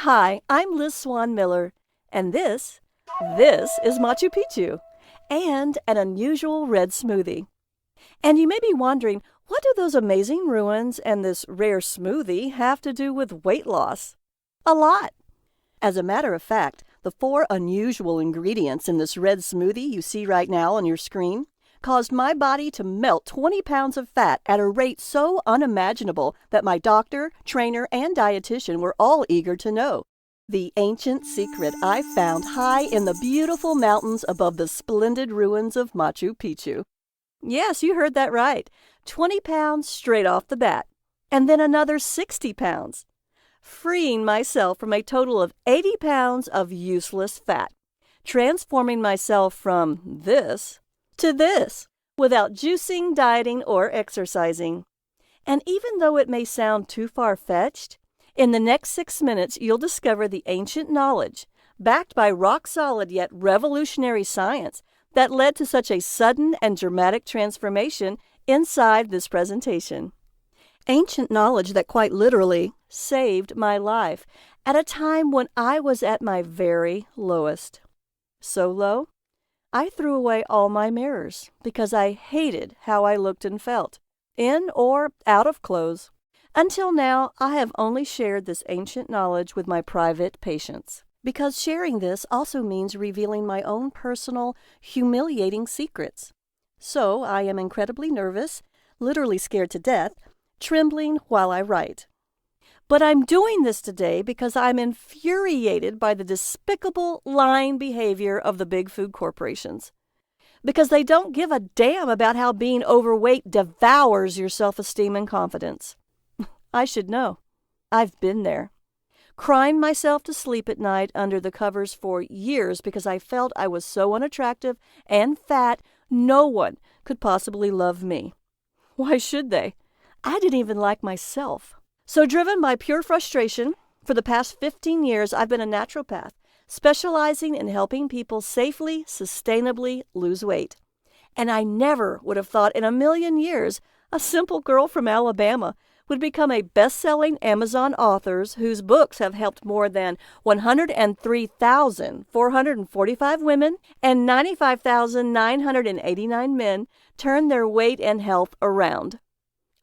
Hi, I'm Liz Swan Miller, and this is Machu Picchu, and an unusual red smoothie. And you may be wondering, what do those amazing ruins and this rare smoothie have to do with weight loss? A lot. As a matter of fact, the 4 unusual ingredients in this red smoothie you see right now on your screen caused my body to melt 20 pounds of fat at a rate so unimaginable that my doctor, trainer, and dietitian were all eager to know. The ancient secret I found high in the beautiful mountains above the splendid ruins of Machu Picchu. Yes, you heard that right. 20 pounds straight off the bat. And then another 60 pounds. Freeing myself from a total of 80 pounds of useless fat. Transforming myself from this to this, without juicing, dieting, or exercising. And even though it may sound too far-fetched, in the next 6 minutes you'll discover the ancient knowledge, backed by rock-solid yet revolutionary science, that led to such a sudden and dramatic transformation inside this presentation. Ancient knowledge that quite literally saved my life at a time when I was at my very lowest. So low, I threw away all my mirrors because I hated how I looked and felt, in or out of clothes. Until now, I have only shared this ancient knowledge with my private patients, because sharing this also means revealing my own personal, humiliating secrets. So I am incredibly nervous, literally scared to death, trembling while I write. But I'm doing this today because I'm infuriated by the despicable, lying behavior of the big food corporations. Because they don't give a damn about how being overweight devours your self-esteem and confidence. I should know. I've been there. Crying myself to sleep at night under the covers for years because I felt I was so unattractive and fat, no one could possibly love me. Why should they? I didn't even like myself. So driven by pure frustration, for the past 15 years I've been a naturopath, specializing in helping people safely, sustainably lose weight. And I never would have thought in a million years a simple girl from Alabama would become a best-selling Amazon author whose books have helped more than 103,445 women and 95,989 men turn their weight and health around.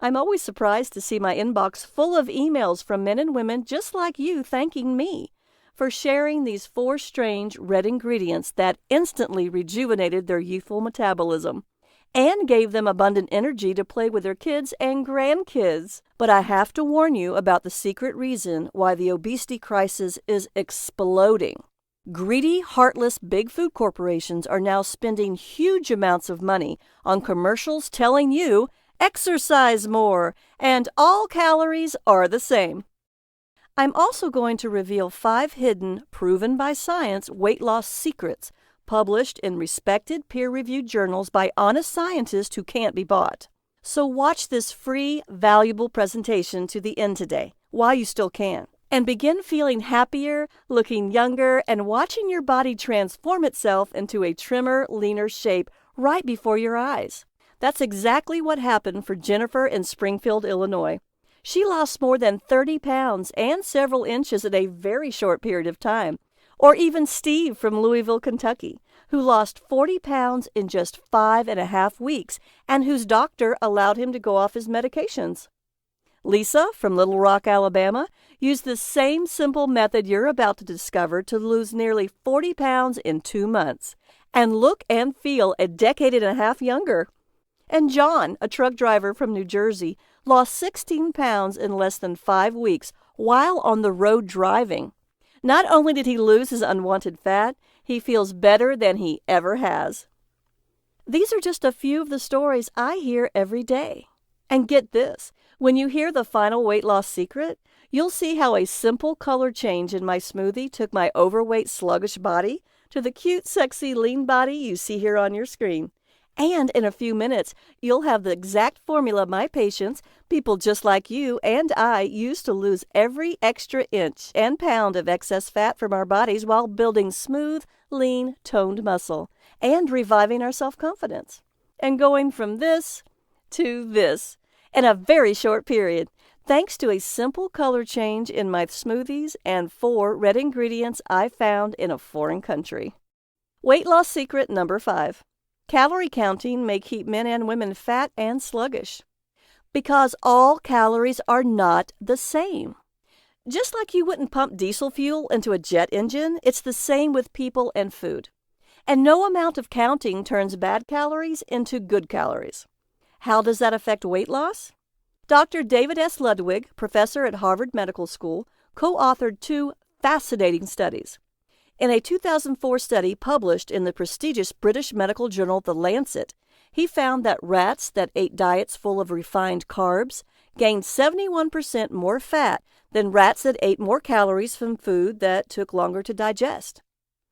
I'm always surprised to see my inbox full of emails from men and women just like you thanking me for sharing these 4 strange red ingredients that instantly rejuvenated their youthful metabolism and gave them abundant energy to play with their kids and grandkids. But I have to warn you about the secret reason why the obesity crisis is exploding. Greedy, heartless big food corporations are now spending huge amounts of money on commercials telling you exercise more, and all calories are the same. I'm also going to reveal 5 hidden, proven by science weight loss secrets published in respected peer-reviewed journals by honest scientists who can't be bought. So watch this free, valuable presentation to the end today, while you still can, and begin feeling happier, looking younger, and watching your body transform itself into a trimmer, leaner shape right before your eyes. That's exactly what happened for Jennifer in Springfield, Illinois. She lost more than 30 pounds and several inches in a very short period of time. Or even Steve from Louisville, Kentucky, who lost 40 pounds in just 5.5 weeks and whose doctor allowed him to go off his medications. Lisa from Little Rock, Alabama, used the same simple method you're about to discover to lose nearly 40 pounds in 2 months and look and feel a decade and a half younger. And John, a truck driver from New Jersey, lost 16 pounds in less than 5 weeks while on the road driving. Not only did he lose his unwanted fat, he feels better than he ever has. These are just a few of the stories I hear every day. And get this, when you hear the final weight loss secret, you'll see how a simple color change in my smoothie took my overweight, sluggish body to the cute, sexy, lean body you see here on your screen. And in a few minutes, you'll have the exact formula my patients, people just like you and I, use to lose every extra inch and pound of excess fat from our bodies while building smooth, lean, toned muscle and reviving our self-confidence. And going from this to this in a very short period. thanks to a simple color change in my smoothies and 4 red ingredients I found in a foreign country. Weight loss secret number 5. Calorie counting may keep men and women fat and sluggish. Because all calories are not the same. Just like you wouldn't pump diesel fuel into a jet engine, it's the same with people and food. And no amount of counting turns bad calories into good calories. How does that affect weight loss? Dr. David S. Ludwig, professor at Harvard Medical School, co-authored 2 fascinating studies. In a 2004 study published in the prestigious British medical journal The Lancet, he found that rats that ate diets full of refined carbs gained 71% more fat than rats that ate more calories from food that took longer to digest.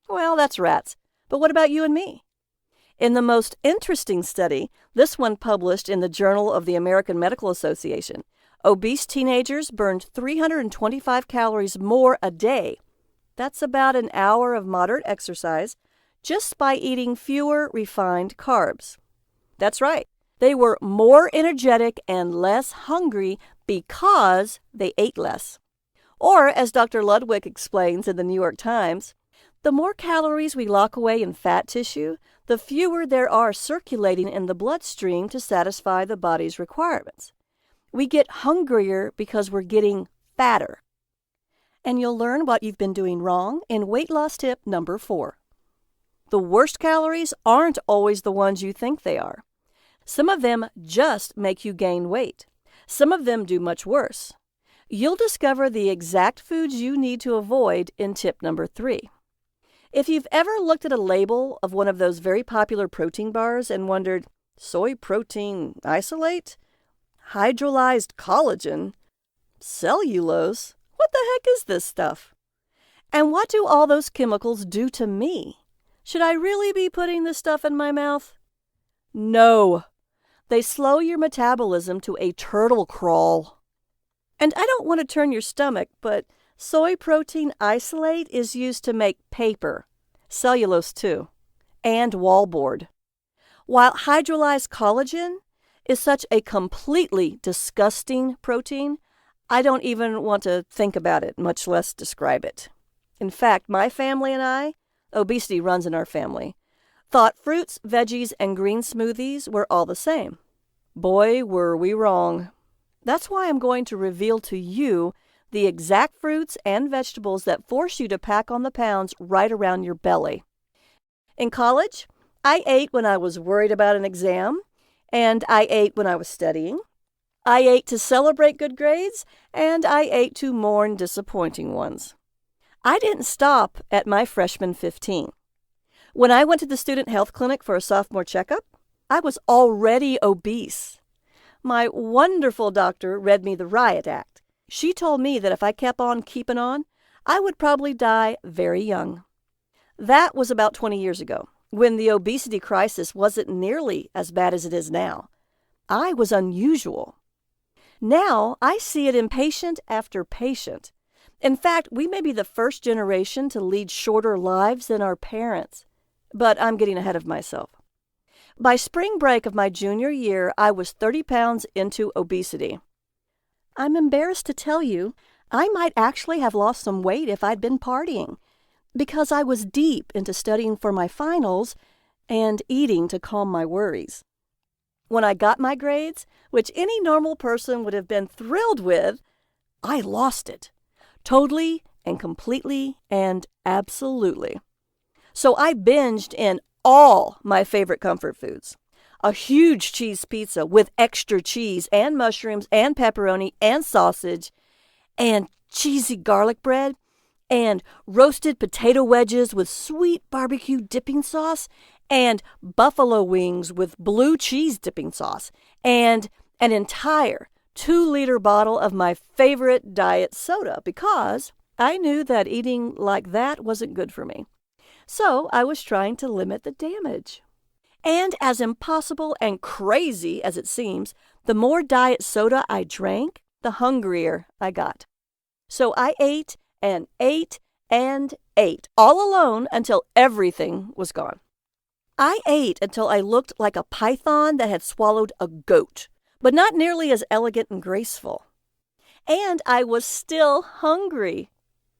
Well, that's rats. But what about you and me? In the most interesting study, this one published in the Journal of the American Medical Association, obese teenagers burned 325 calories more a day. That's about an hour of moderate exercise just by eating fewer refined carbs. That's right. They were more energetic and less hungry because they ate less. Or, as Dr. Ludwig explains in the New York Times, the more calories we lock away in fat tissue, the fewer there are circulating in the bloodstream to satisfy the body's requirements. We get hungrier because we're getting fatter. And you'll learn what you've been doing wrong in weight loss tip number 4. The worst calories aren't always the ones you think they are. Some of them just make you gain weight. Some of them do much worse. You'll discover the exact foods you need to avoid in tip number 3. If you've ever looked at a label of one of those very popular protein bars and wondered, soy protein isolate? Hydrolyzed collagen? Cellulose? What the heck is this stuff? And what do all those chemicals do to me? Should I really be putting this stuff in my mouth? No. They slow your metabolism to a turtle crawl. And I don't want to turn your stomach, but soy protein isolate is used to make paper, cellulose too, and wallboard. While hydrolyzed collagen is such a completely disgusting protein, I don't even want to think about it, much less describe it. In fact, my family and I, obesity runs in our family, thought fruits, veggies, and green smoothies were all the same. Boy, were we wrong. That's why I'm going to reveal to you the exact fruits and vegetables that force you to pack on the pounds right around your belly. In college, I ate when I was worried about an exam, and I ate when I was studying. I ate to celebrate good grades, and I ate to mourn disappointing ones. I didn't stop at my freshman 15. When I went to the student health clinic for a sophomore checkup, I was already obese. My wonderful doctor read me the riot act. She told me that if I kept on keeping on, I would probably die very young. That was about 20 years ago, when the obesity crisis wasn't nearly as bad as it is now. I was unusual. Now I see it in patient after patient. In fact, we may be the first generation to lead shorter lives than our parents. But I'm getting ahead of myself. By spring break of my junior year, I was 30 pounds into obesity. I'm embarrassed to tell you, I might actually have lost some weight if I'd been partying, because I was deep into studying for my finals and eating to calm my worries. When I got my grades, which any normal person would have been thrilled with, I lost it. Totally and completely and absolutely. So I binged in all my favorite comfort foods. A huge cheese pizza with extra cheese and mushrooms and pepperoni and sausage and cheesy garlic bread and roasted potato wedges with sweet barbecue dipping sauce and buffalo wings with blue cheese dipping sauce and an entire 2-liter bottle of my favorite diet soda because I knew that eating like that wasn't good for me. So I was trying to limit the damage. And as impossible and crazy as it seems, the more diet soda I drank, the hungrier I got. So I ate and ate and ate, all alone until everything was gone. I ate until I looked like a python that had swallowed a goat, but not nearly as elegant and graceful. And I was still hungry.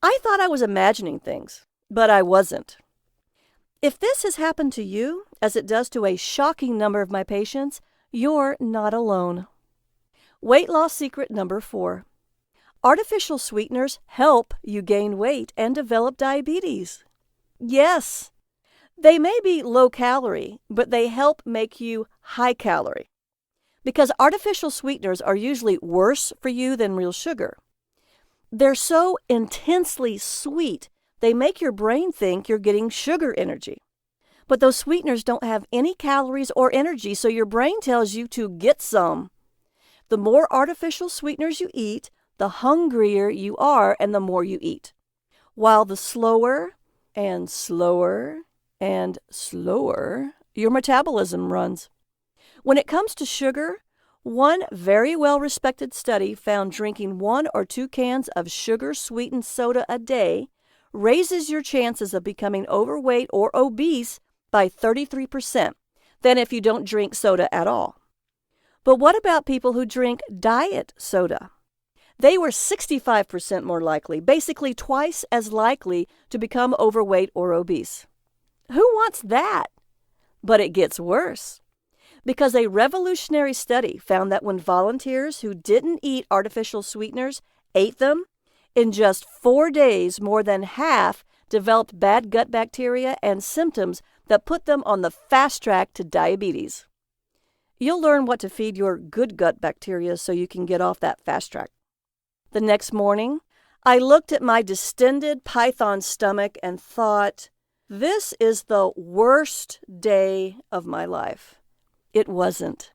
I thought I was imagining things, but I wasn't. If this has happened to you, as it does to a shocking number of my patients, you're not alone. Weight loss secret number 4. Artificial sweeteners help you gain weight and develop diabetes. Yes, they may be low calorie, but they help make you high calorie. Because artificial sweeteners are usually worse for you than real sugar. They're so intensely sweet, they make your brain think you're getting sugar energy. But those sweeteners don't have any calories or energy, so your brain tells you to get some. The more artificial sweeteners you eat, the hungrier you are and the more you eat. While the slower and slower and slower your metabolism runs. When it comes to sugar, one very well-respected study found drinking 1 or 2 cans of sugar-sweetened soda a day raises your chances of becoming overweight or obese by 33% than if you don't drink soda at all. But what about people who drink diet soda? They were 65% more likely, basically twice as likely to become overweight or obese. Who wants that? But it gets worse. Because a revolutionary study found that when volunteers who didn't eat artificial sweeteners ate them, in just 4 days, more than half developed bad gut bacteria and symptoms that put them on the fast track to diabetes. You'll learn what to feed your good gut bacteria so you can get off that fast track. The next morning, I looked at my distended python stomach and thought, this is the worst day of my life. It wasn't.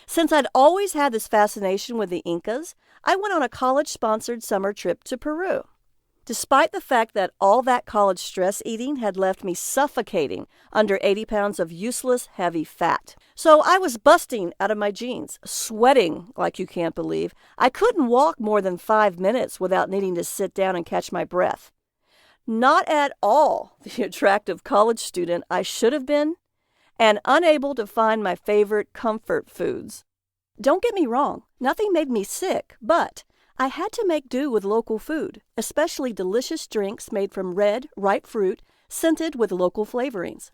Since I'd always had this fascination with the Incas, I went on a college-sponsored summer trip to Peru. Despite the fact that all that college stress eating had left me suffocating under 80 pounds of useless, heavy fat. So I was busting out of my jeans, sweating like you can't believe. I couldn't walk more than 5 minutes without needing to sit down and catch my breath. Not at all the attractive college student I should have been, and unable to find my favorite comfort foods. Don't get me wrong, nothing made me sick, but I had to make do with local food, especially delicious drinks made from red, ripe fruit, scented with local flavorings.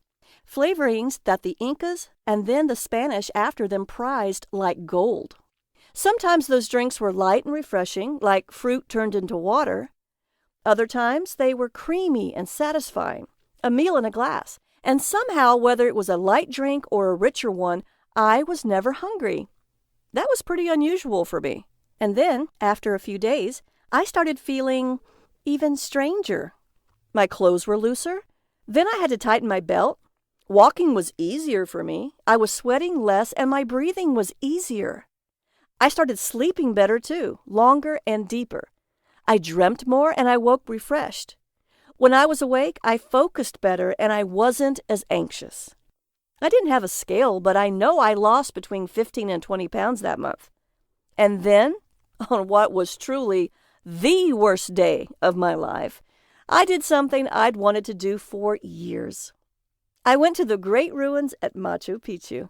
Flavorings that the Incas and then the Spanish after them prized like gold. Sometimes those drinks were light and refreshing, like fruit turned into water. Other times they were creamy and satisfying, a meal in a glass. And somehow, whether it was a light drink or a richer one, I was never hungry. That was pretty unusual for me. And then, after a few days, I started feeling even stranger. My clothes were looser. Then I had to tighten my belt. Walking was easier for me. I was sweating less and my breathing was easier. I started sleeping better too, longer and deeper. I dreamt more and I woke refreshed. When I was awake, I focused better and I wasn't as anxious. I didn't have a scale, but I know I lost between 15 and 20 pounds that month. And then, on what was truly the worst day of my life, I did something I'd wanted to do for years. I went to the great ruins at Machu Picchu.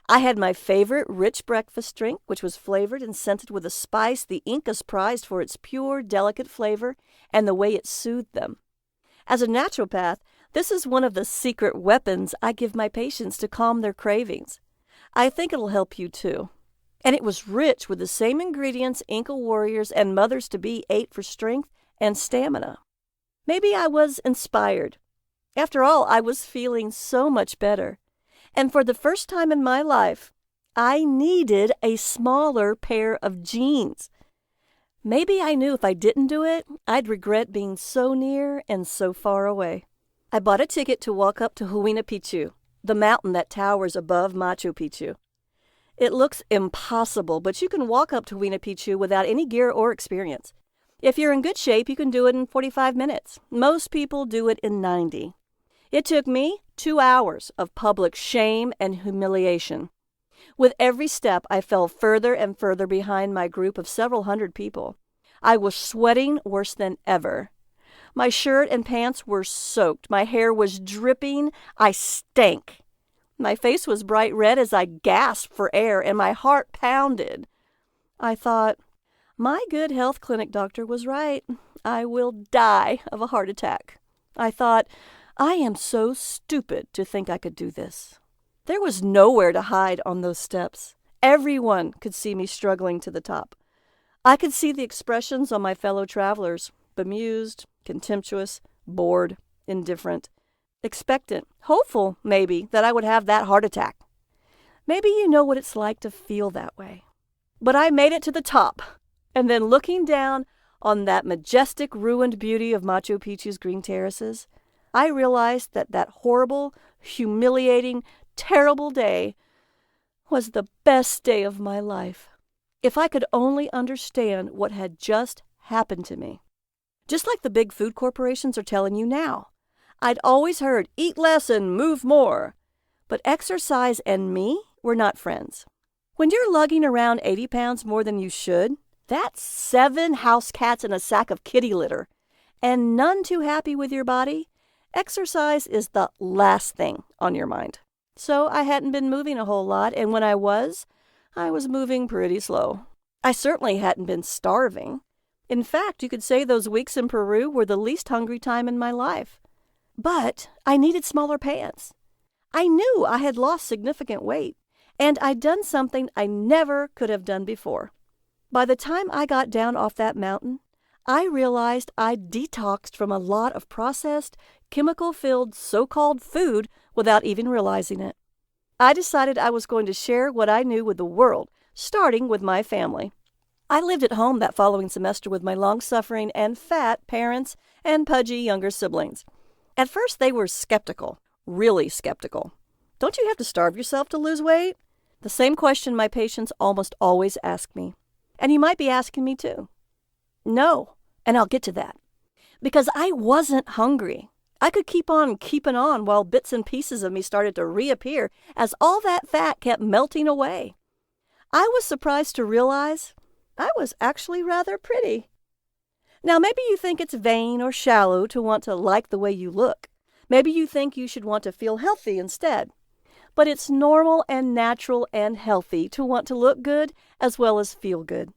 I had my favorite rich breakfast drink, which was flavored and scented with a spice the Incas prized for its pure, delicate flavor and the way it soothed them. As a naturopath, this is one of the secret weapons I give my patients to calm their cravings. I think it'll help you too. And it was rich with the same ingredients Inca warriors and mothers-to-be ate for strength and stamina. Maybe I was inspired. After all, I was feeling so much better. And for the first time in my life, I needed a smaller pair of jeans. Maybe I knew if I didn't do it, I'd regret being so near and so far away. I bought a ticket to walk up to Huayna Picchu, the mountain that towers above Machu Picchu. It looks impossible, but you can walk up to Huayna Picchu without any gear or experience. If you're in good shape, you can do it in 45 minutes. Most people do it in 90. It took me 2 hours of public shame and humiliation. With every step, I fell further and further behind my group of several hundred people. I was sweating worse than ever. My shirt and pants were soaked. My hair was dripping. I stank. My face was bright red as I gasped for air, and my heart pounded. I thought, My good health clinic doctor was right. I will die of a heart attack. I thought, I am so stupid to think I could do this. There was nowhere to hide on those steps. Everyone could see me struggling to the top. I could see the expressions on my fellow travelers, bemused, contemptuous, bored, indifferent, expectant, hopeful, maybe, that I would have that heart attack. Maybe you know what it's like to feel that way. But I made it to the top, and then looking down on that majestic, ruined beauty of Machu Picchu's green terraces, I realized that that horrible, humiliating, terrible day was the best day of my life. If I could only understand what had just happened to me. Just like the big food corporations are telling you now. I'd always heard, eat less and move more. But exercise and me were not friends. When you're lugging around 80 pounds more than you should, that's 7 house cats in a sack of kitty litter, and none too happy with your body, exercise is the last thing on your mind. So I hadn't been moving a whole lot, and when I was moving pretty slow. I certainly hadn't been starving. In fact, you could say those weeks in Peru were the least hungry time in my life. But I needed smaller pants. I knew I had lost significant weight, and I'd done something I never could have done before. By the time I got down off that mountain, I realized I'd detoxed from a lot of processed, chemical-filled so-called food without even realizing it. I decided I was going to share what I knew with the world, starting with my family. I lived at home that following semester with my long-suffering and fat parents and pudgy younger siblings. At first, they were skeptical, really skeptical. Don't you have to starve yourself to lose weight? The same question my patients almost always ask me. And you might be asking me too. No, and I'll get to that. Because I wasn't hungry. I could keep on keeping on while bits and pieces of me started to reappear as all that fat kept melting away. I was surprised to realize I was actually rather pretty. Now, maybe you think it's vain or shallow to want to like the way you look. Maybe you think you should want to feel healthy instead. But it's normal and natural and healthy to want to look good as well as feel good.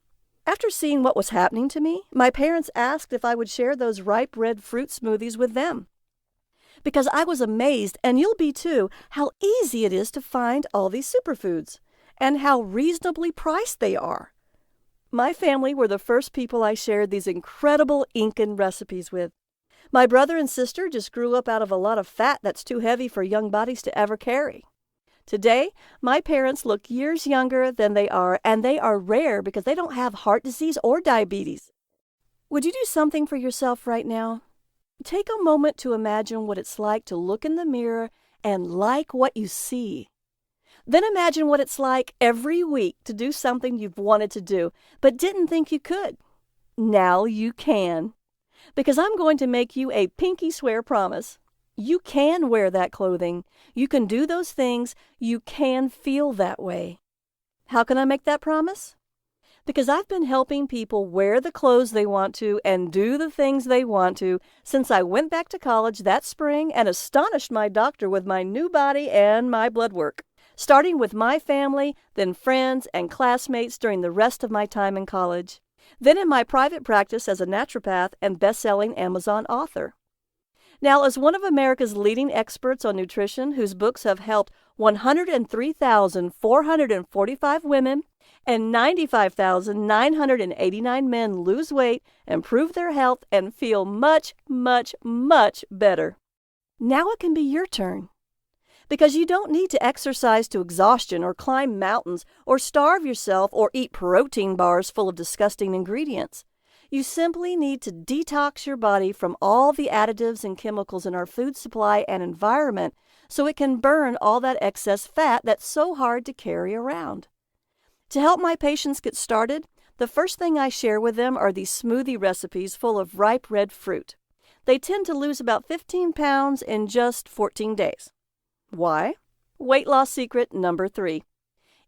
After seeing what was happening to me, my parents asked if I would share those ripe red fruit smoothies with them. Because I was amazed, and you'll be too, how easy it is to find all these superfoods, and how reasonably priced they are. My family were the first people I shared these incredible Incan recipes with. My brother and sister just grew up out of a lot of fat that's too heavy for young bodies to ever carry. Today, my parents look years younger than they are, and they are rare because they don't have heart disease or diabetes. Would you do something for yourself right now? Take a moment to imagine what it's like to look in the mirror and like what you see. Then imagine what it's like every week to do something you've wanted to do, but didn't think you could. Now you can. Because I'm going to make you a pinky swear promise. You can wear that clothing. You can do those things. You can feel that way. How can I make that promise? Because I've been helping people wear the clothes they want to and do the things they want to since I went back to college that spring and astonished my doctor with my new body and my blood work, starting with my family, then friends and classmates during the rest of my time in college, then in my private practice as a naturopath and best-selling Amazon author. Now, as one of America's leading experts on nutrition whose books have helped 103,445 women and 95,989 men lose weight, improve their health, and feel much, much, much better. Now it can be your turn. Because you don't need to exercise to exhaustion or climb mountains or starve yourself or eat protein bars full of disgusting ingredients. You simply need to detox your body from all the additives and chemicals in our food supply and environment so it can burn all that excess fat that's so hard to carry around. To help my patients get started, the first thing I share with them are these smoothie recipes full of ripe red fruit. They tend to lose about 15 pounds in just 14 days. Why? Weight loss secret number 3.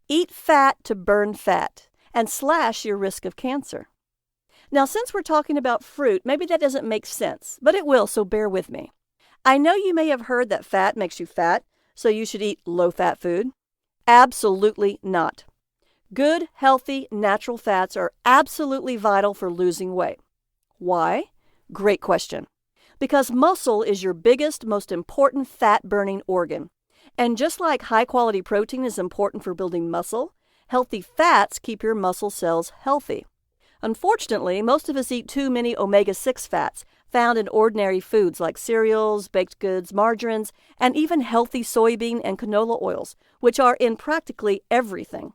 Eat fat to burn fat and slash your risk of cancer. Now, since we're talking about fruit, maybe that doesn't make sense, but it will, so bear with me. I know you may have heard that fat makes you fat, so you should eat low-fat food. Absolutely not. Good, healthy, natural fats are absolutely vital for losing weight. Why? Great question. Because muscle is your biggest, most important fat-burning organ. And just like high-quality protein is important for building muscle, healthy fats keep your muscle cells healthy. Unfortunately, most of us eat too many omega-6 fats found in ordinary foods like cereals, baked goods, margarines, and even healthy soybean and canola oils, which are in practically everything.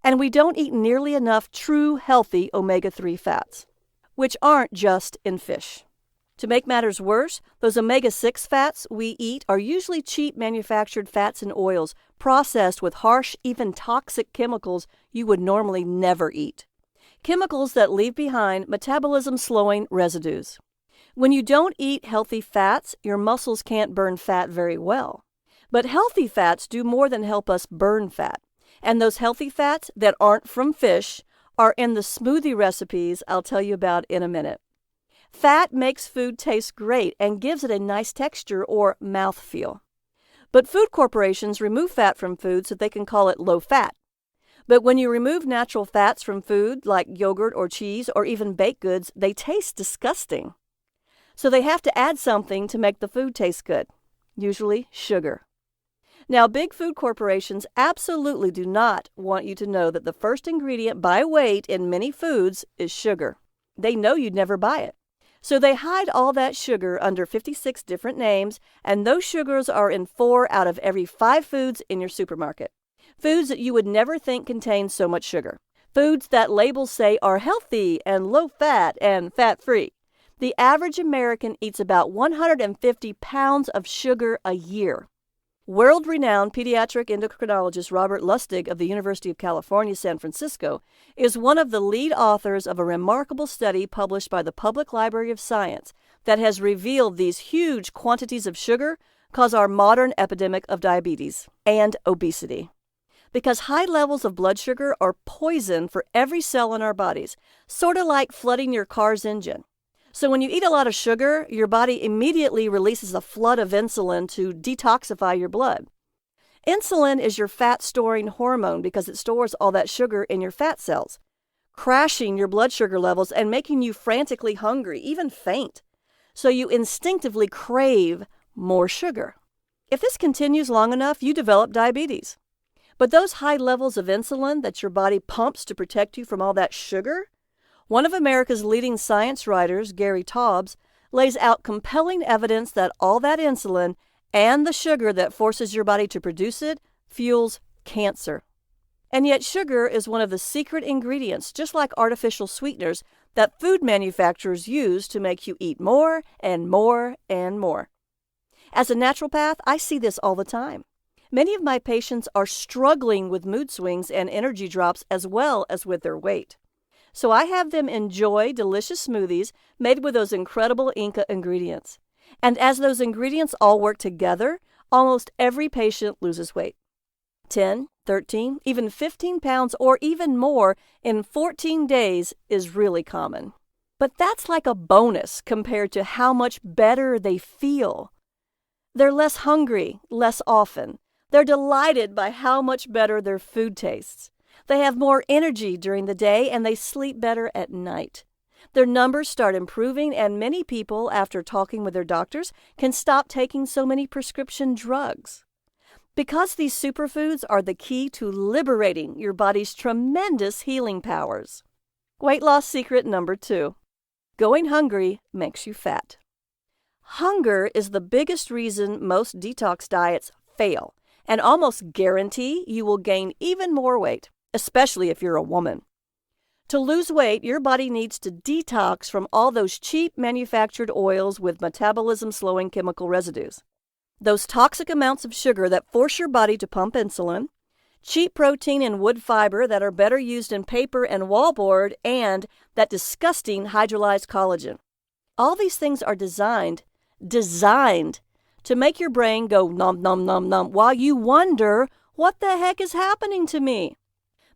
And we don't eat nearly enough true healthy omega-3 fats, which aren't just in fish. To make matters worse, those omega-6 fats we eat are usually cheap manufactured fats and oils processed with harsh, even toxic chemicals you would normally never eat. Chemicals that leave behind metabolism-slowing residues. When you don't eat healthy fats, your muscles can't burn fat very well. But healthy fats do more than help us burn fat. And those healthy fats that aren't from fish are in the smoothie recipes I'll tell you about in a minute. Fat makes food taste great and gives it a nice texture or mouthfeel. But food corporations remove fat from food so they can call it low fat. But when you remove natural fats from food like yogurt or cheese or even baked goods, they taste disgusting. So they have to add something to make the food taste good, usually sugar. Now, big food corporations absolutely do not want you to know that the first ingredient by weight in many foods is sugar. They know you'd never buy it. So they hide all that sugar under 56 different names, and those sugars are in 4 out of every 5 foods in your supermarket. Foods that you would never think contain so much sugar. Foods that labels say are healthy and low fat and fat-free. The average American eats about 150 pounds of sugar a year. World-renowned pediatric endocrinologist Robert Lustig of the University of California, San Francisco, is one of the lead authors of a remarkable study published by the Public Library of Science that has revealed these huge quantities of sugar cause our modern epidemic of diabetes and obesity. Because high levels of blood sugar are poison for every cell in our bodies, sort of like flooding your car's engine. So when you eat a lot of sugar, your body immediately releases a flood of insulin to detoxify your blood. Insulin is your fat-storing hormone because it stores all that sugar in your fat cells, crashing your blood sugar levels and making you frantically hungry, even faint. So you instinctively crave more sugar. If this continues long enough, you develop diabetes. But those high levels of insulin that your body pumps to protect you from all that sugar, one of America's leading science writers, Gary Taubes, lays out compelling evidence that all that insulin and the sugar that forces your body to produce it fuels cancer. And yet sugar is one of the secret ingredients, just like artificial sweeteners, that food manufacturers use to make you eat more and more and more. As a naturopath, I see this all the time. Many of my patients are struggling with mood swings and energy drops as well as with their weight. So I have them enjoy delicious smoothies made with those incredible Inca ingredients. And as those ingredients all work together, almost every patient loses weight. 10, 13, even 15 pounds or even more in 14 days is really common. But that's like a bonus compared to how much better they feel. They're less hungry, less often. They're delighted by how much better their food tastes. They have more energy during the day and they sleep better at night. Their numbers start improving, and many people, after talking with their doctors, can stop taking so many prescription drugs. Because these superfoods are the key to liberating your body's tremendous healing powers. Weight loss secret number 2. Going hungry makes you fat. Hunger is the biggest reason most detox diets fail, and almost guarantee you will gain even more weight, especially if you're a woman. To lose weight, your body needs to detox from all those cheap manufactured oils with metabolism-slowing chemical residues. Those toxic amounts of sugar that force your body to pump insulin, cheap protein and wood fiber that are better used in paper and wallboard, and that disgusting hydrolyzed collagen. All these things are designed to make your brain go nom nom nom nom while you wonder, what the heck is happening to me?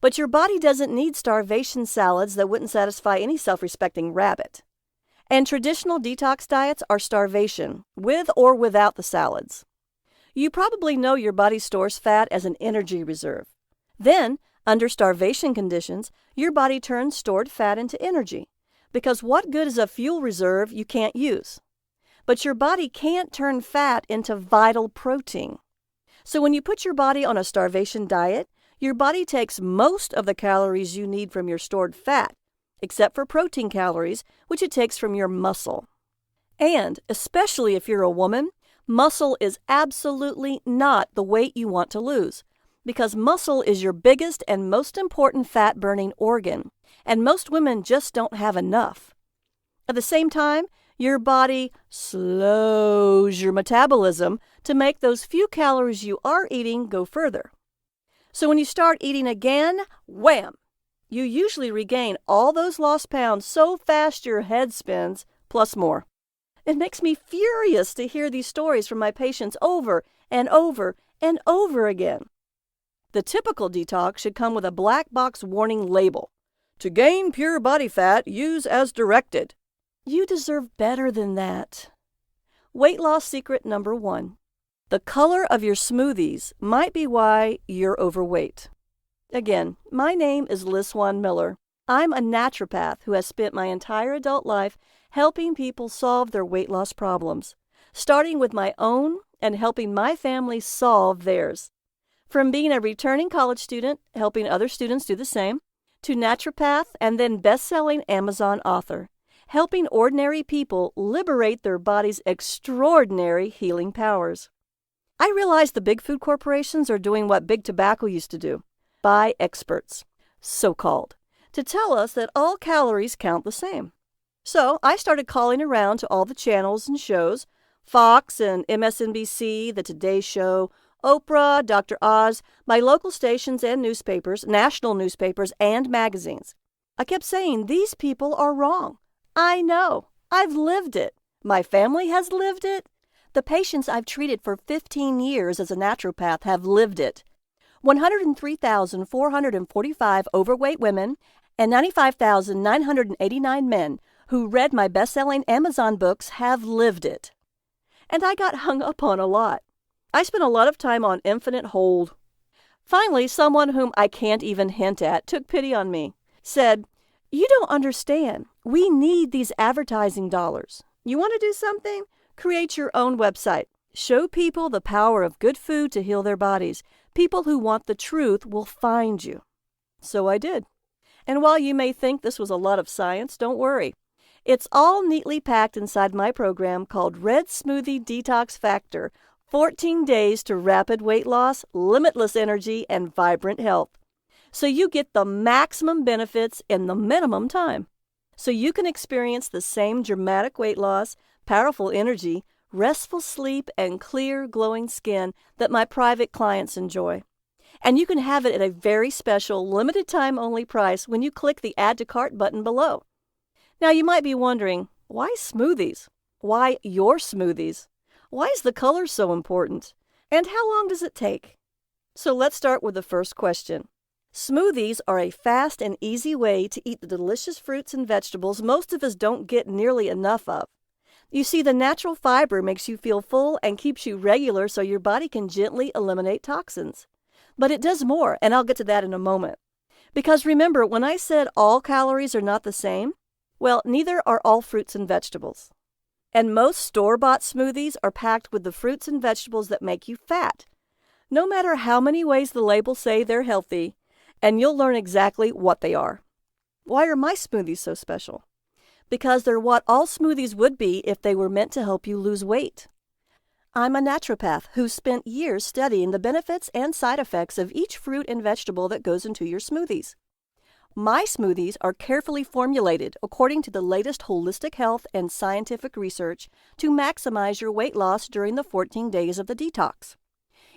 But your body doesn't need starvation salads that wouldn't satisfy any self-respecting rabbit. And traditional detox diets are starvation, with or without the salads. You probably know your body stores fat as an energy reserve. Then, Under starvation conditions, your body turns stored fat into energy, because what good is a fuel reserve you can't use? But your body can't turn fat into vital protein. So when you put your body on a starvation diet, your body takes most of the calories you need from your stored fat, except for protein calories, which it takes from your muscle. And, especially if you're a woman, muscle is absolutely not the weight you want to lose, because muscle is your biggest and most important fat-burning organ, and most women just don't have enough. At the same time, your body slows your metabolism to make those few calories you are eating go further. So when you start eating again, wham! You usually regain all those lost pounds so fast your head spins, plus more. It makes me furious to hear these stories from my patients over and over and over again. The typical detox should come with a black box warning label. To gain pure body fat, use as directed. You deserve better than that. Weight loss secret number 1. The color of your smoothies might be why you're overweight. Again, my name is Liz Swan Miller. I'm a naturopath who has spent my entire adult life helping people solve their weight loss problems, starting with my own and helping my family solve theirs. From being a returning college student, helping other students do the same, to naturopath and then best-selling Amazon author, helping ordinary people liberate their body's extraordinary healing powers. I realize the big food corporations are doing what big tobacco used to do. Buy experts, so-called, to tell us that all calories count the same. So I started calling around to all the channels and shows, Fox and MSNBC, The Today Show, Oprah, Dr. Oz, my local stations and newspapers, national newspapers, and magazines. I kept saying, these people are wrong. I know. I've lived it. My family has lived it. The patients I've treated for 15 years as a naturopath have lived it. 103,445 overweight women and 95,989 men who read my best-selling Amazon books have lived it. And I got hung up on a lot. I spent a lot of time on infinite hold. Finally, someone whom I can't even hint at took pity on me, said, "You don't understand. We need these advertising dollars. You want to do something? Create your own website. Show people the power of good food to heal their bodies. People who want the truth will find you." So I did. And while you may think this was a lot of science, don't worry. It's all neatly packed inside my program called Red Smoothie Detox Factor, 14 days to rapid weight loss, limitless energy, and vibrant health. So you get the maximum benefits in the minimum time. So you can experience the same dramatic weight loss, powerful energy, restful sleep, and clear, glowing skin that my private clients enjoy. And you can have it at a very special, limited-time-only price when you click the Add to Cart button below. Now, you might be wondering, why smoothies? Why your smoothies? Why is the color so important? And how long does it take? So let's start with the first question. Smoothies are a fast and easy way to eat the delicious fruits and vegetables most of us don't get nearly enough of. You see, the natural fiber makes you feel full and keeps you regular so your body can gently eliminate toxins. But it does more, and I'll get to that in a moment. Because remember, when I said all calories are not the same, well, neither are all fruits and vegetables. And most store-bought smoothies are packed with the fruits and vegetables that make you fat, no matter how many ways the labels say they're healthy, and you'll learn exactly what they are. Why are my smoothies so special? Because they're what all smoothies would be if they were meant to help you lose weight. I'm a naturopath who spent years studying the benefits and side effects of each fruit and vegetable that goes into your smoothies. My smoothies are carefully formulated according to the latest holistic health and scientific research to maximize your weight loss during the 14 days of the detox.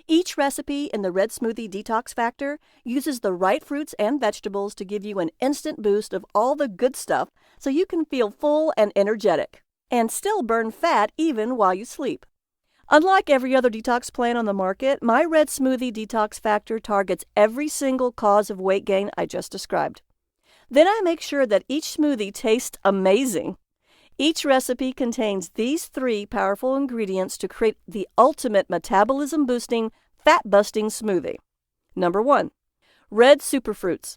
Each recipe in the Red Smoothie Detox Factor uses the right fruits and vegetables to give you an instant boost of all the good stuff so you can feel full and energetic, and still burn fat even while you sleep. Unlike every other detox plan on the market, my Red Smoothie Detox Factor targets every single cause of weight gain I just described. Then I make sure that each smoothie tastes amazing. Each recipe contains these 3 powerful ingredients to create the ultimate metabolism-boosting, fat-busting smoothie. Number 1, Red superfruits.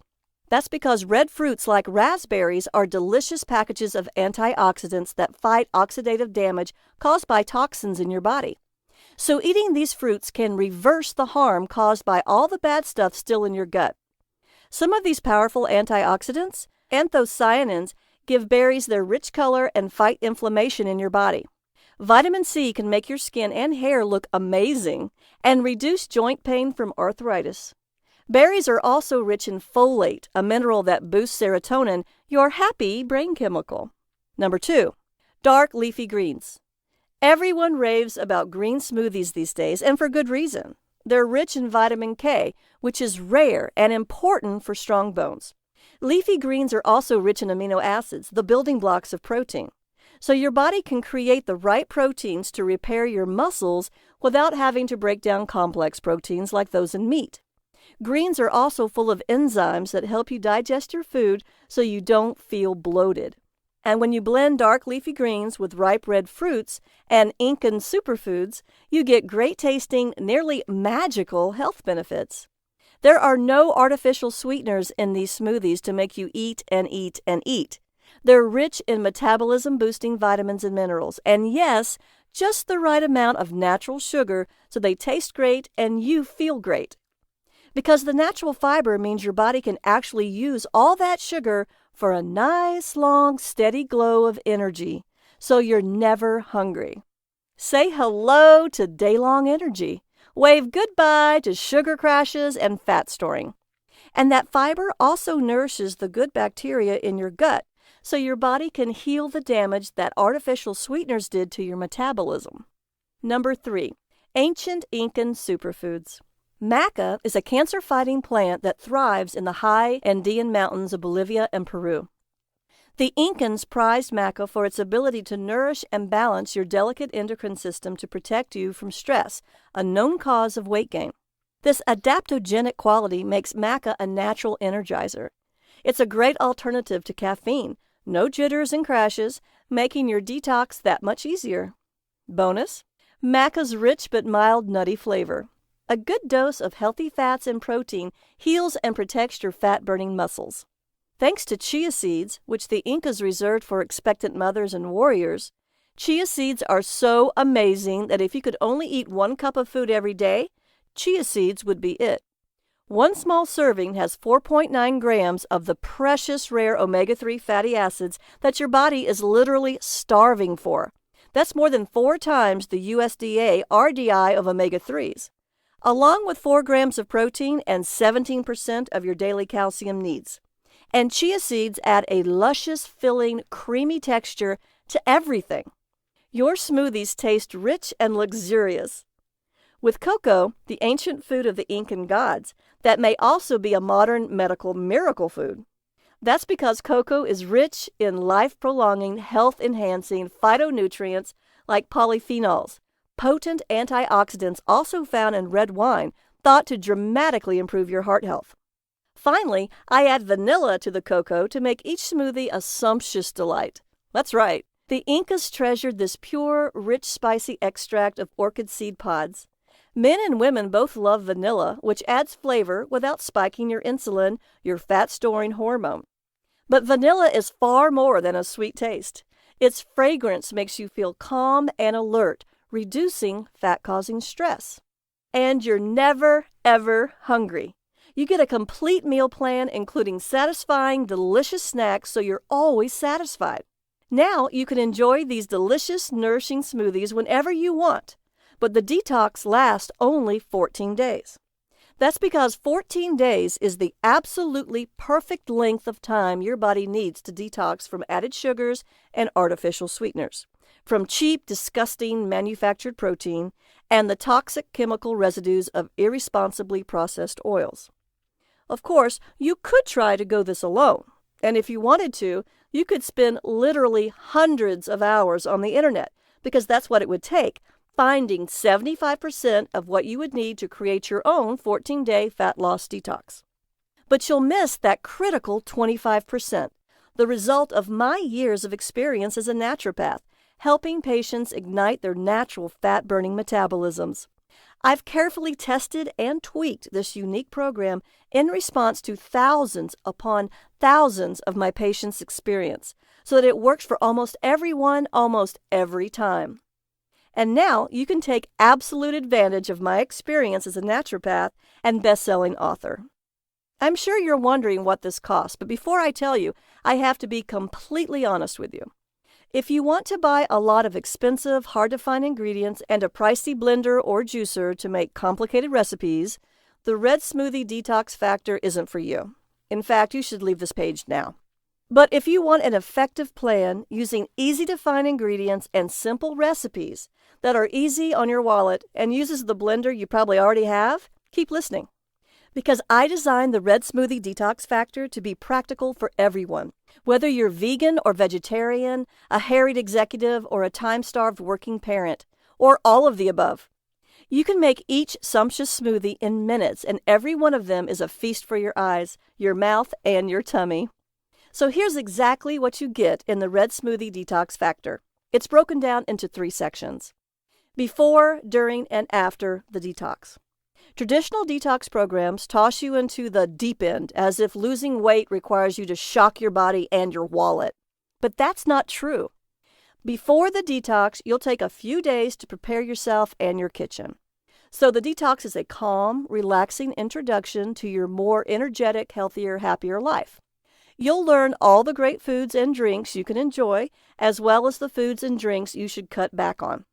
That's because red fruits like raspberries are delicious packages of antioxidants that fight oxidative damage caused by toxins in your body. So eating these fruits can reverse the harm caused by all the bad stuff still in your gut. Some of these powerful antioxidants, anthocyanins, give berries their rich color and fight inflammation in your body. Vitamin C can make your skin and hair look amazing and reduce joint pain from arthritis. Berries are also rich in folate, a mineral that boosts serotonin, your happy brain chemical. Number 2, dark leafy greens. Everyone raves about green smoothies these days, and for good reason. They're rich in vitamin K, which is rare and important for strong bones. Leafy greens are also rich in amino acids, the building blocks of protein. So your body can create the right proteins to repair your muscles without having to break down complex proteins like those in meat. Greens are also full of enzymes that help you digest your food so you don't feel bloated. And when you blend dark leafy greens with ripe red fruits and Incan superfoods, you get great tasting, nearly magical health benefits. There are no artificial sweeteners in these smoothies to make you eat and eat and eat. They're rich in metabolism-boosting vitamins and minerals, and yes, just the right amount of natural sugar so they taste great and you feel great. Because the natural fiber means your body can actually use all that sugar for a nice, long, steady glow of energy, so you're never hungry. Say hello to day-long energy. Wave goodbye to sugar crashes and fat storing. And that fiber also nourishes the good bacteria in your gut, so your body can heal the damage that artificial sweeteners did to your metabolism. Number 3, ancient Incan superfoods. Maca is a cancer-fighting plant that thrives in the high Andean mountains of Bolivia and Peru. The Incans prized maca for its ability to nourish and balance your delicate endocrine system to protect you from stress, a known cause of weight gain. This adaptogenic quality makes maca a natural energizer. It's a great alternative to caffeine, no jitters and crashes, making your detox that much easier. Bonus, maca's rich but mild nutty flavor. A good dose of healthy fats and protein heals and protects your fat-burning muscles. Thanks to chia seeds, which the Incas reserved for expectant mothers and warriors, chia seeds are so amazing that if you could only eat 1 cup of food every day, chia seeds would be it. 1 small serving has 4.9 grams of the precious rare omega-3 fatty acids that your body is literally starving for. That's more than 4 times the USDA RDI of omega-3s. Along with 4 grams of protein and 17% of your daily calcium needs. And chia seeds add a luscious, filling, creamy texture to everything. Your smoothies taste rich and luxurious. With cocoa, the ancient food of the Incan gods, that may also be a modern medical miracle food. That's because cocoa is rich in life-prolonging, health-enhancing phytonutrients like polyphenols, potent antioxidants also found in red wine, thought to dramatically improve your heart health. Finally, I add vanilla to the cocoa to make each smoothie a sumptuous delight. That's right. The Incas treasured this pure, rich, spicy extract of orchid seed pods. Men and women both love vanilla, which adds flavor without spiking your insulin, your fat-storing hormone. But vanilla is far more than a sweet taste. Its fragrance makes you feel calm and alert, reducing fat-causing stress. And you're never, ever hungry. You get a complete meal plan including satisfying, delicious snacks so you're always satisfied. Now you can enjoy these delicious, nourishing smoothies whenever you want, but the detox lasts only 14 days. That's because 14 days is the absolutely perfect length of time your body needs to detox from added sugars and artificial sweeteners, from cheap, disgusting manufactured protein, and the toxic chemical residues of irresponsibly processed oils. Of course, you could try to go this alone, and if you wanted to, you could spend literally hundreds of hours on the internet, because that's what it would take, finding 75% of what you would need to create your own 14-day fat loss detox. But you'll miss that critical 25%, the result of my years of experience as a naturopath, helping patients ignite their natural fat-burning metabolisms. I've carefully tested and tweaked this unique program in response to thousands upon thousands of my patients' experience so that it works for almost everyone almost every time. And now you can take absolute advantage of my experience as a naturopath and best-selling author. I'm sure you're wondering what this costs, but before I tell you, I have to be completely honest with you. If you want to buy a lot of expensive, hard-to-find ingredients and a pricey blender or juicer to make complicated recipes, the Red Smoothie Detox Factor isn't for you. In fact, you should leave this page now. But if you want an effective plan using easy-to-find ingredients and simple recipes that are easy on your wallet and uses the blender you probably already have, keep listening. Because I designed the Red Smoothie Detox Factor to be practical for everyone. Whether you're vegan or vegetarian, a harried executive, or a time-starved working parent, or all of the above. You can make each sumptuous smoothie in minutes, and every one of them is a feast for your eyes, your mouth, and your tummy. So here's exactly what you get in the Red Smoothie Detox Factor. It's broken down into 3 sections: before, during, and after the detox. Traditional detox programs toss you into the deep end as if losing weight requires you to shock your body and your wallet. But that's not true. Before the detox, you'll take a few days to prepare yourself and your kitchen. So the detox is a calm, relaxing introduction to your more energetic, healthier, happier life. You'll learn all the great foods and drinks you can enjoy, as well as the foods and drinks you should cut back on.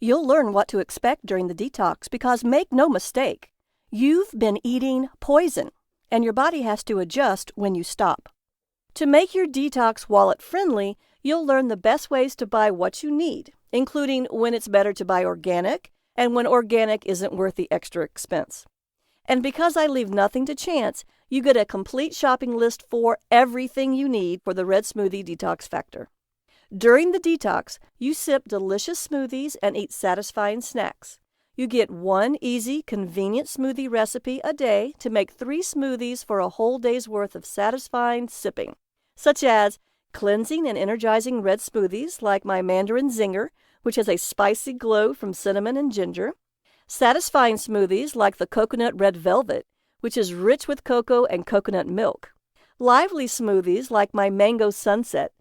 You'll learn what to expect during the detox because, make no mistake, you've been eating poison, and your body has to adjust when you stop. To make your detox wallet-friendly, you'll learn the best ways to buy what you need, including when it's better to buy organic and when organic isn't worth the extra expense. And because I leave nothing to chance, you get a complete shopping list for everything you need for the Red Smoothie Detox Factor. During the detox, you sip delicious smoothies and eat satisfying snacks. You get 1 easy, convenient smoothie recipe a day to make 3 smoothies for a whole day's worth of satisfying sipping, such as cleansing and energizing red smoothies like my Mandarin Zinger, which has a spicy glow from cinnamon and ginger, satisfying smoothies like the Coconut Red Velvet, which is rich with cocoa and coconut milk, lively smoothies like my Mango Sunset,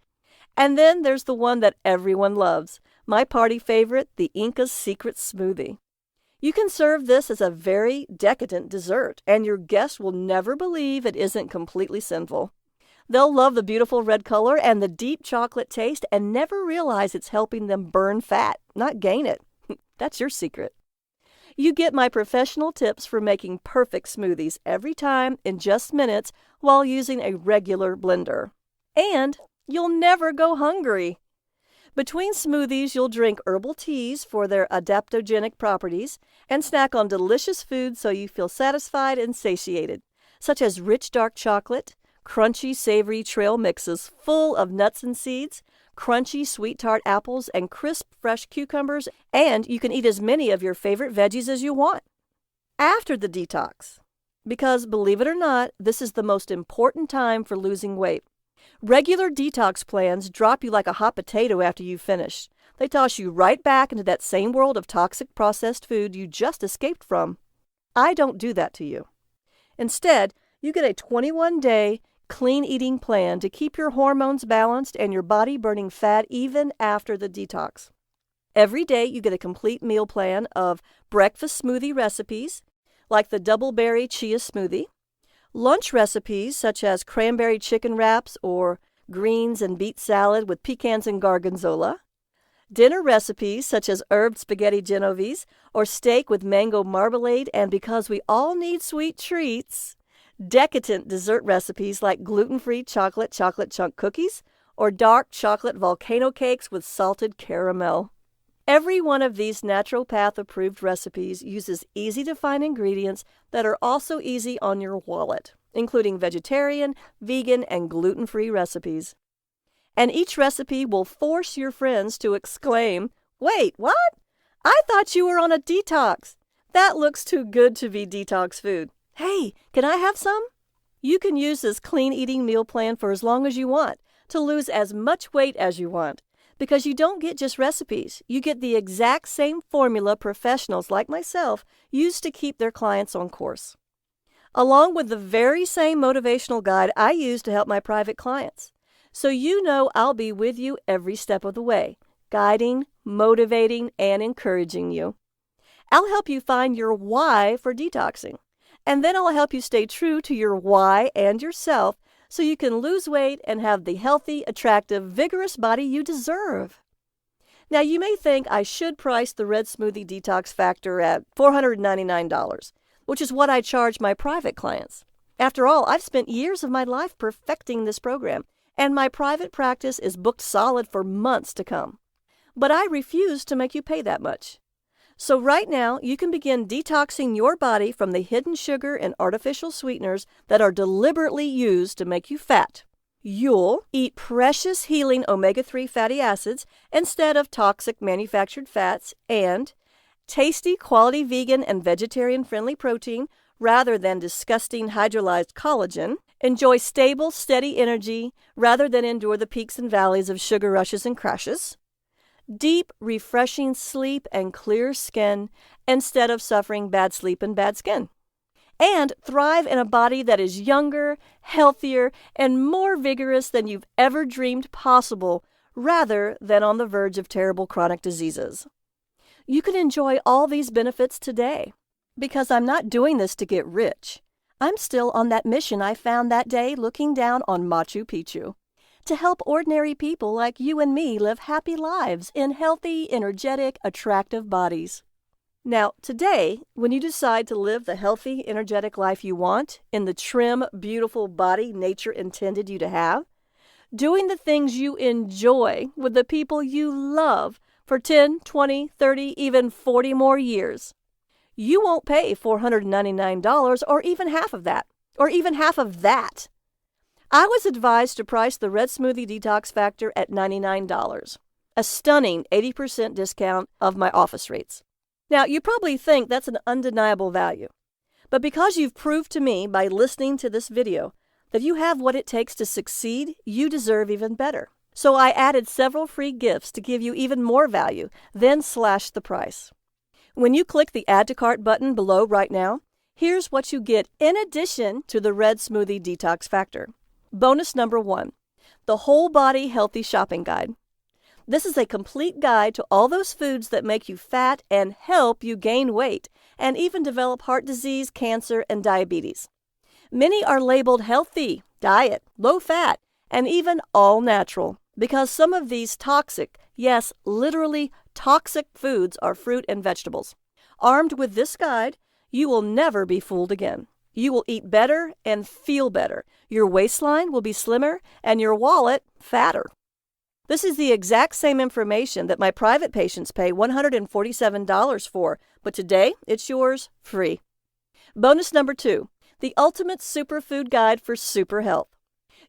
and then there's the one that everyone loves, my party favorite, the Inca's Secret Smoothie. You can serve this as a very decadent dessert, and your guests will never believe it isn't completely sinful. They'll love the beautiful red color and the deep chocolate taste and never realize it's helping them burn fat, not gain it. That's your secret. You get my professional tips for making perfect smoothies every time in just minutes while using a regular blender. And you'll never go hungry. Between smoothies, you'll drink herbal teas for their adaptogenic properties and snack on delicious foods so you feel satisfied and satiated, such as rich dark chocolate, crunchy savory trail mixes full of nuts and seeds, crunchy sweet tart apples, and crisp fresh cucumbers, and you can eat as many of your favorite veggies as you want. After the detox, because believe it or not, this is the most important time for losing weight. Regular detox plans drop you like a hot potato after you finish. They toss you right back into that same world of toxic processed food you just escaped from. I don't do that to you. Instead, you get a 21-day clean eating plan to keep your hormones balanced and your body burning fat even after the detox. Every day you get a complete meal plan of breakfast smoothie recipes, like the double berry chia smoothie, lunch recipes such as cranberry chicken wraps or greens and beet salad with pecans and gorgonzola, dinner recipes such as herb spaghetti genovese or steak with mango marmalade, and because we all need sweet treats, decadent dessert recipes like gluten-free chocolate chunk cookies or dark chocolate volcano cakes with salted caramel. Every one of these naturopath-approved recipes uses easy-to-find ingredients that are also easy on your wallet, including vegetarian, vegan, and gluten-free recipes. And each recipe will force your friends to exclaim, "Wait, what? I thought you were on a detox. That looks too good to be detox food. Hey, can I have some?" You can use this clean eating meal plan for as long as you want to lose as much weight as you want, because you don't get just recipes. You get the exact same formula professionals like myself use to keep their clients on course, along with the very same motivational guide I use to help my private clients. So you know I'll be with you every step of the way, guiding, motivating, and encouraging you. I'll help you find your why for detoxing, and then I'll help you stay true to your why and yourself so you can lose weight and have the healthy, attractive, vigorous body you deserve. Now, you may think I should price the Red Smoothie Detox Factor at $499, which is what I charge my private clients. After all, I've spent years of my life perfecting this program, and my private practice is booked solid for months to come. But I refuse to make you pay that much. So right now, you can begin detoxing your body from the hidden sugar and artificial sweeteners that are deliberately used to make you fat. You'll eat precious healing omega-3 fatty acids instead of toxic manufactured fats, and tasty quality vegan and vegetarian-friendly protein rather than disgusting hydrolyzed collagen. Enjoy stable, steady energy rather than endure the peaks and valleys of sugar rushes and crashes. Deep, refreshing sleep and clear skin instead of suffering bad sleep and bad skin. And thrive in a body that is younger, healthier, and more vigorous than you've ever dreamed possible, rather than on the verge of terrible chronic diseases. You can enjoy all these benefits today, because I'm not doing this to get rich. I'm still on that mission I found that day looking down on Machu Picchu, to help ordinary people like you and me live happy lives in healthy, energetic, attractive bodies. Now, today, when you decide to live the healthy, energetic life you want in the trim, beautiful body nature intended you to have, doing the things you enjoy with the people you love for 10, 20, 30, even 40 more years, you won't pay $499 or even half of that, I was advised to price the Red Smoothie Detox Factor at $99, a stunning 80% discount of my office rates. Now, you probably think that's an undeniable value, but because you've proved to me by listening to this video that you have what it takes to succeed, you deserve even better. So I added several free gifts to give you even more value, then slashed the price. When you click the Add to Cart button below right now, here's what you get in addition to the Red Smoothie Detox Factor. Bonus number 1, the Whole Body Healthy Shopping Guide. This is a complete guide to all those foods that make you fat and help you gain weight, and even develop heart disease, cancer, and diabetes. Many are labeled healthy, diet, low fat, and even all natural, because some of these toxic, yes, literally toxic foods are fruit and vegetables. Armed with this guide, you will never be fooled again. You will eat better and feel better. Your waistline will be slimmer and your wallet fatter. This is the exact same information that my private patients pay $147 for, but today it's yours free. Bonus number 2, the Ultimate Superfood Guide for Super Health.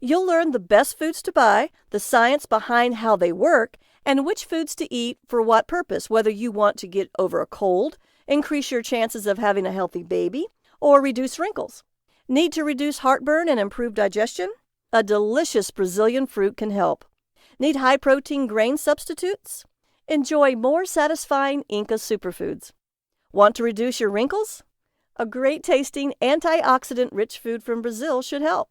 You'll learn the best foods to buy, the science behind how they work, and which foods to eat for what purpose, whether you want to get over a cold, increase your chances of having a healthy baby, or reduce wrinkles. Need to reduce heartburn and improve digestion? A delicious Brazilian fruit can help. Need high-protein grain substitutes? Enjoy more satisfying Inca superfoods. Want to reduce your wrinkles? A great-tasting, antioxidant-rich food from Brazil should help.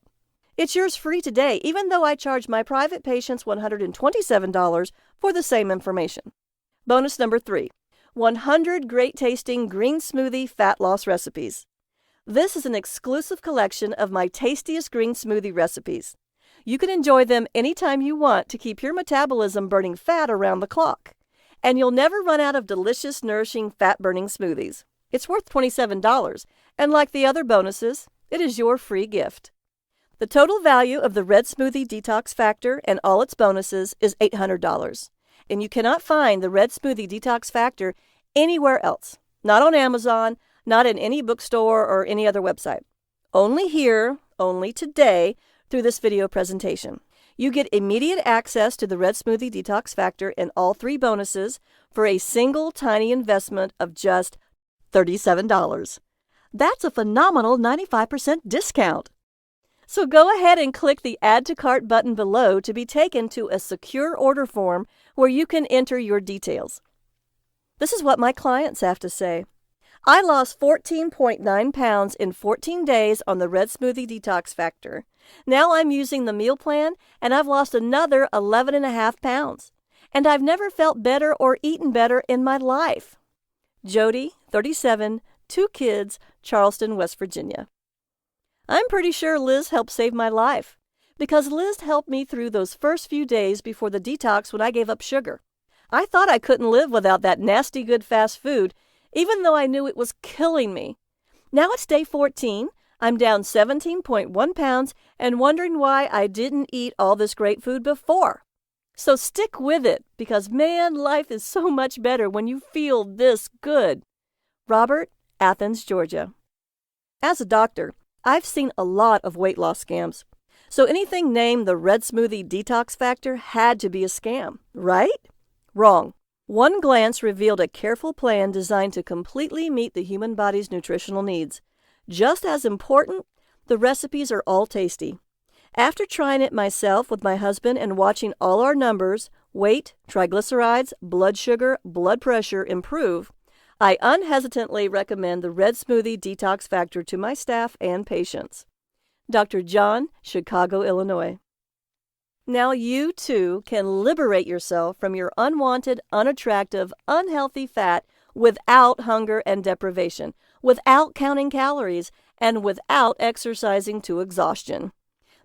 It's yours free today, even though I charge my private patients $127 for the same information. Bonus number 3, 100 great-tasting green smoothie fat loss recipes. This is an exclusive collection of my tastiest green smoothie recipes. You can enjoy them anytime you want to keep your metabolism burning fat around the clock. And you'll never run out of delicious, nourishing, fat-burning smoothies. It's worth $27, and like the other bonuses, it is your free gift. The total value of the Red Smoothie Detox Factor and all its bonuses is $800. And you cannot find the Red Smoothie Detox Factor anywhere else. Not on Amazon, not in any bookstore or any other website. Only here, only today, through this video presentation. You get immediate access to the Red Smoothie Detox Factor and all 3 bonuses for a single tiny investment of just $37. That's a phenomenal 95% discount. So go ahead and click the Add to Cart button below to be taken to a secure order form where you can enter your details. This is what my clients have to say. I lost 14.9 pounds in 14 days on the Red Smoothie Detox Factor. Now I'm using the meal plan, and I've lost another 11.5 pounds. And I've never felt better or eaten better in my life. Jody, 37, 2 kids, Charleston, West Virginia. I'm pretty sure Liz helped save my life, because Liz helped me through those first few days before the detox when I gave up sugar. I thought I couldn't live without that nasty good fast food, even though I knew it was killing me. Now it's day 14, I'm down 17.1 pounds and wondering why I didn't eat all this great food before. So stick with it, because man, life is so much better when you feel this good. Robert, Athens, Georgia. As a doctor, I've seen a lot of weight loss scams. So anything named the Red Smoothie Detox Factor had to be a scam, right? Wrong. One glance revealed a careful plan designed to completely meet the human body's nutritional needs. Just as important, the recipes are all tasty. After trying it myself with my husband and watching all our numbers, weight, triglycerides, blood sugar, blood pressure improve, I unhesitantly recommend the Red Smoothie Detox Factor to my staff and patients. Dr. John, Chicago, Illinois. Now you, too, can liberate yourself from your unwanted, unattractive, unhealthy fat without hunger and deprivation, without counting calories, and without exercising to exhaustion.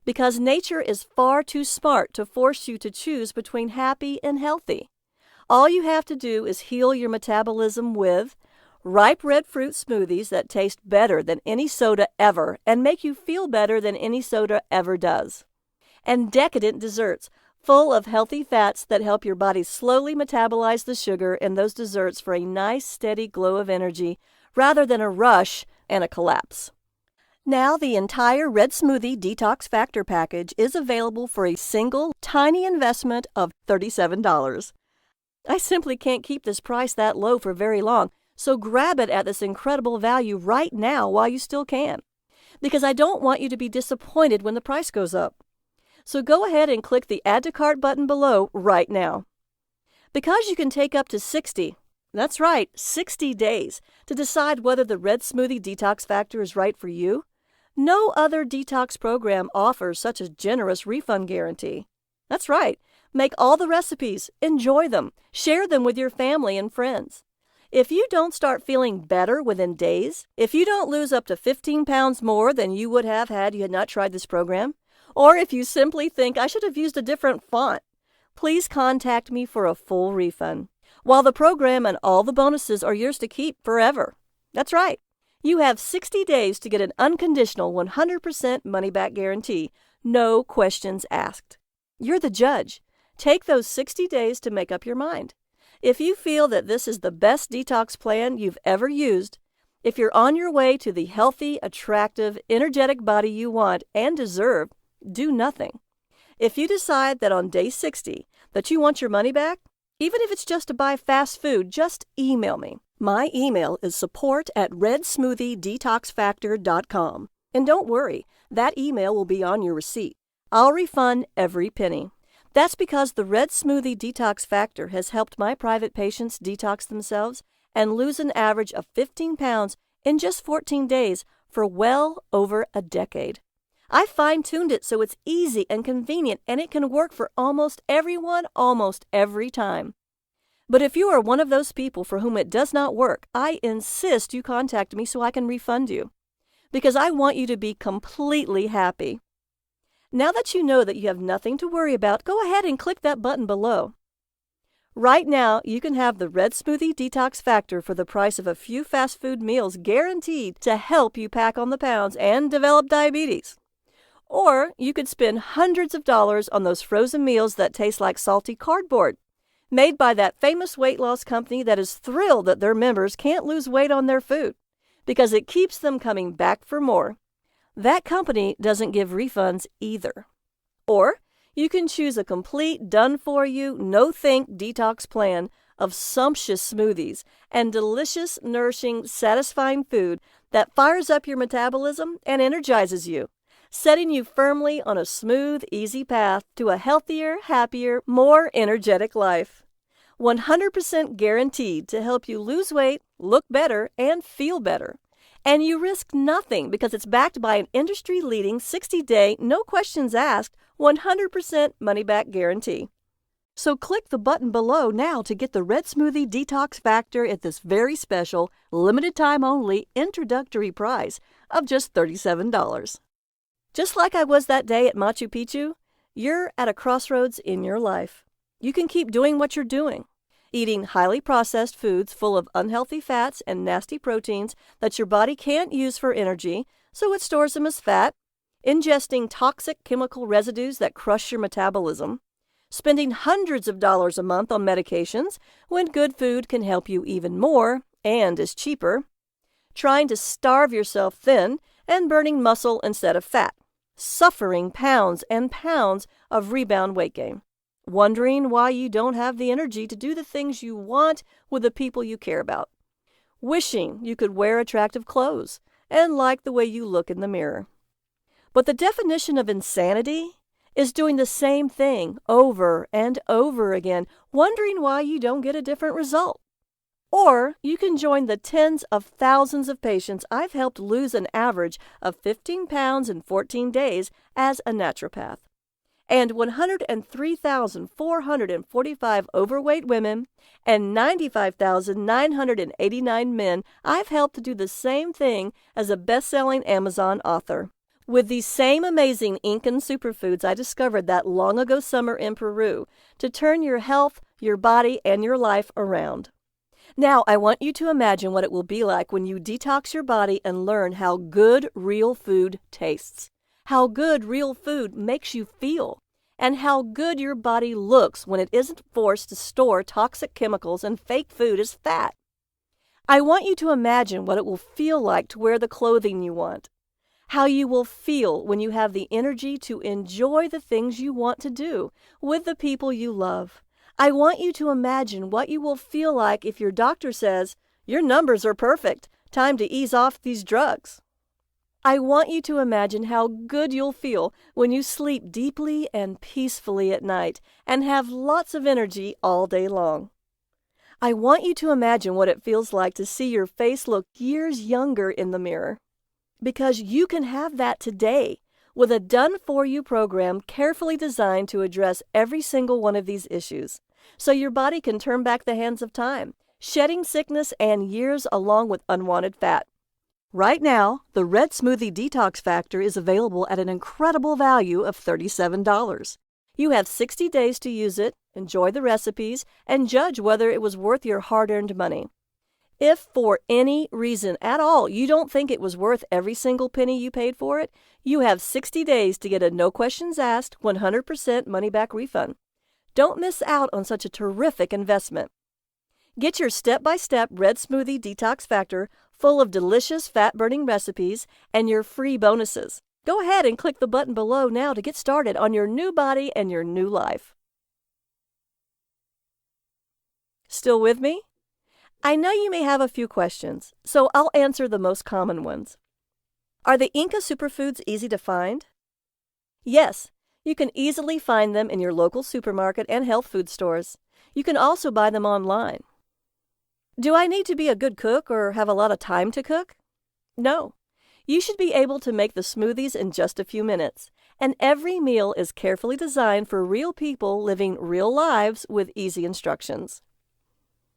Because nature is far too smart to force you to choose between happy and healthy. All you have to do is heal your metabolism with ripe red fruit smoothies that taste better than any soda ever and make you feel better than any soda ever does. And decadent desserts full of healthy fats that help your body slowly metabolize the sugar in those desserts for a nice, steady glow of energy rather than a rush and a collapse. Now the entire Red Smoothie Detox Factor package is available for a single, tiny investment of $37. I simply can't keep this price that low for very long, so grab it at this incredible value right now while you still can, because I don't want you to be disappointed when the price goes up. So go ahead and click the Add to Cart button below right now. Because you can take up to 60, that's right, 60 days to decide whether the Red Smoothie Detox Factor is right for you, no other detox program offers such a generous refund guarantee. That's right, make all the recipes, enjoy them, share them with your family and friends. If you don't start feeling better within days, if you don't lose up to 15 pounds more than you would have had you had not tried this program, or if you simply think I should have used a different font, please contact me for a full refund, while the program and all the bonuses are yours to keep forever. That's right. You have 60 days to get an unconditional 100% money-back guarantee, no questions asked. You're the judge. Take those 60 days to make up your mind. If you feel that this is the best detox plan you've ever used, if you're on your way to the healthy, attractive, energetic body you want and deserve, do nothing. If you decide that on day 60 that you want your money back, even if it's just to buy fast food, just email me. My email is support@redsmoothiedetoxfactor.com. And don't worry, that email will be on your receipt. I'll refund every penny. That's because the Red Smoothie Detox Factor has helped my private patients detox themselves and lose an average of 15 pounds in just 14 days for well over a decade. I fine-tuned it so it's easy and convenient, and it can work for almost everyone almost every time. But if you are one of those people for whom it does not work, I insist you contact me so I can refund you, because I want you to be completely happy. Now that you know that you have nothing to worry about, go ahead and click that button below. Right now, you can have the Red Smoothie Detox Factor for the price of a few fast food meals, guaranteed to help you pack on the pounds and develop diabetes. Or you could spend hundreds of dollars on those frozen meals that taste like salty cardboard, made by that famous weight loss company that is thrilled that their members can't lose weight on their food, because it keeps them coming back for more. That company doesn't give refunds either. Or you can choose a complete, done-for-you, no-think detox plan of sumptuous smoothies and delicious, nourishing, satisfying food that fires up your metabolism and energizes you. setting you firmly on a smooth, easy path to a healthier, happier, more energetic life. 100% guaranteed to help you lose weight, look better, and feel better. And you risk nothing because it's backed by an industry-leading 60-day, no questions asked, 100% money-back guarantee. So click the button below now to get the Red Smoothie Detox Factor at this very special, limited-time-only introductory price of just $37. Just like I was that day at Machu Picchu, you're at a crossroads in your life. You can keep doing what you're doing, eating highly processed foods full of unhealthy fats and nasty proteins that your body can't use for energy, so it stores them as fat, ingesting toxic chemical residues that crush your metabolism, spending hundreds of dollars a month on medications when good food can help you even more and is cheaper, trying to starve yourself thin and burning muscle instead of fat, suffering pounds and pounds of rebound weight gain, wondering why you don't have the energy to do the things you want with the people you care about, wishing you could wear attractive clothes and like the way you look in the mirror. But the definition of insanity is doing the same thing over and over again, wondering why you don't get a different result. Or you can join the tens of thousands of patients I've helped lose an average of 15 pounds in 14 days as a naturopath, and 103,445 overweight women and 95,989 men I've helped do the same thing as a best-selling Amazon author. With these same amazing Incan superfoods I discovered that long ago summer in Peru to turn your health, your body, and your life around. Now, I want you to imagine what it will be like when you detox your body and learn how good real food tastes, how good real food makes you feel, and how good your body looks when it isn't forced to store toxic chemicals and fake food as fat. I want you to imagine what it will feel like to wear the clothing you want, how you will feel when you have the energy to enjoy the things you want to do with the people you love. I want you to imagine what you will feel like if your doctor says, "Your numbers are perfect, time to ease off these drugs." I want you to imagine how good you'll feel when you sleep deeply and peacefully at night and have lots of energy all day long. I want you to imagine what it feels like to see your face look years younger in the mirror. Because you can have that today with a done-for-you program carefully designed to address every single one of these issues, so your body can turn back the hands of time, shedding sickness and years along with unwanted fat. Right now, the Red Smoothie Detox Factor is available at an incredible value of $37. You have 60 days to use it, enjoy the recipes, and judge whether it was worth your hard-earned money. If for any reason at all you don't think it was worth every single penny you paid for it, you have 60 days to get a no questions asked 100% money-back refund. Don't miss out on such a terrific investment. Get your step-by-step Red Smoothie Detox Factor full of delicious fat-burning recipes and your free bonuses. Go ahead and click the button below now to get started on your new body and your new life. Still with me? I know you may have a few questions, so I'll answer the most common ones. Are the Inca superfoods easy to find? Yes, you can easily find them in your local supermarket and health food stores. You can also buy them online. Do I need to be a good cook or have a lot of time to cook? No. You should be able to make the smoothies in just a few minutes, and every meal is carefully designed for real people living real lives with easy instructions.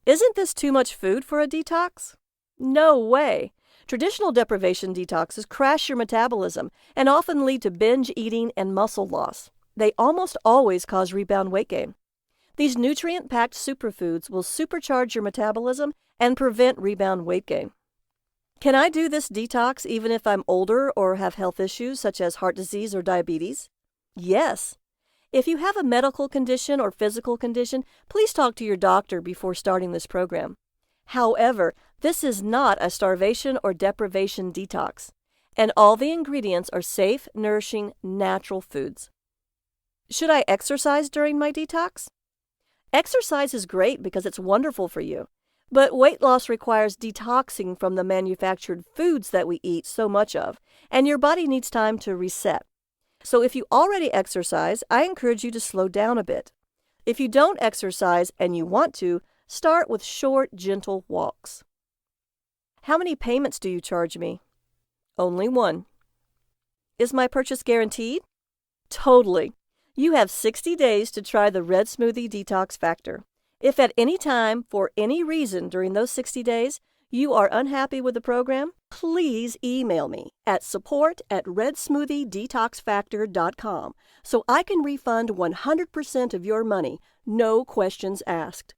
Isn't this too much food for a detox? No way! Traditional deprivation detoxes crash your metabolism and often lead to binge eating and muscle loss. They almost always cause rebound weight gain. These nutrient-packed superfoods will supercharge your metabolism and prevent rebound weight gain. Can I do this detox even if I'm older or have health issues such as heart disease or diabetes? Yes. If you have a medical condition or physical condition, please talk to your doctor before starting this program. However, this is not a starvation or deprivation detox, and all the ingredients are safe, nourishing, natural foods. Should I exercise during my detox? Exercise is great because it's wonderful for you, But weight loss requires detoxing from the manufactured foods that we eat so much of, and your body needs time to reset. So if you already exercise, I encourage you to slow down a bit. If you don't exercise and you want to, start with short, gentle walks. How many payments do you charge me? Only one. Is my purchase guaranteed? Totally. You have 60 days to try the Red Smoothie Detox Factor. If at any time, for any reason during those 60 days, you are unhappy with the program, please email me at support@redsmoothiedetoxfactor.com so I can refund 100% of your money, no questions asked.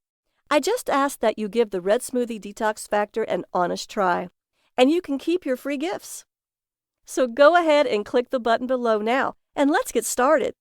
I just ask that you give the Red Smoothie Detox Factor an honest try, and you can keep your free gifts. So go ahead and click the button below now, and let's get started.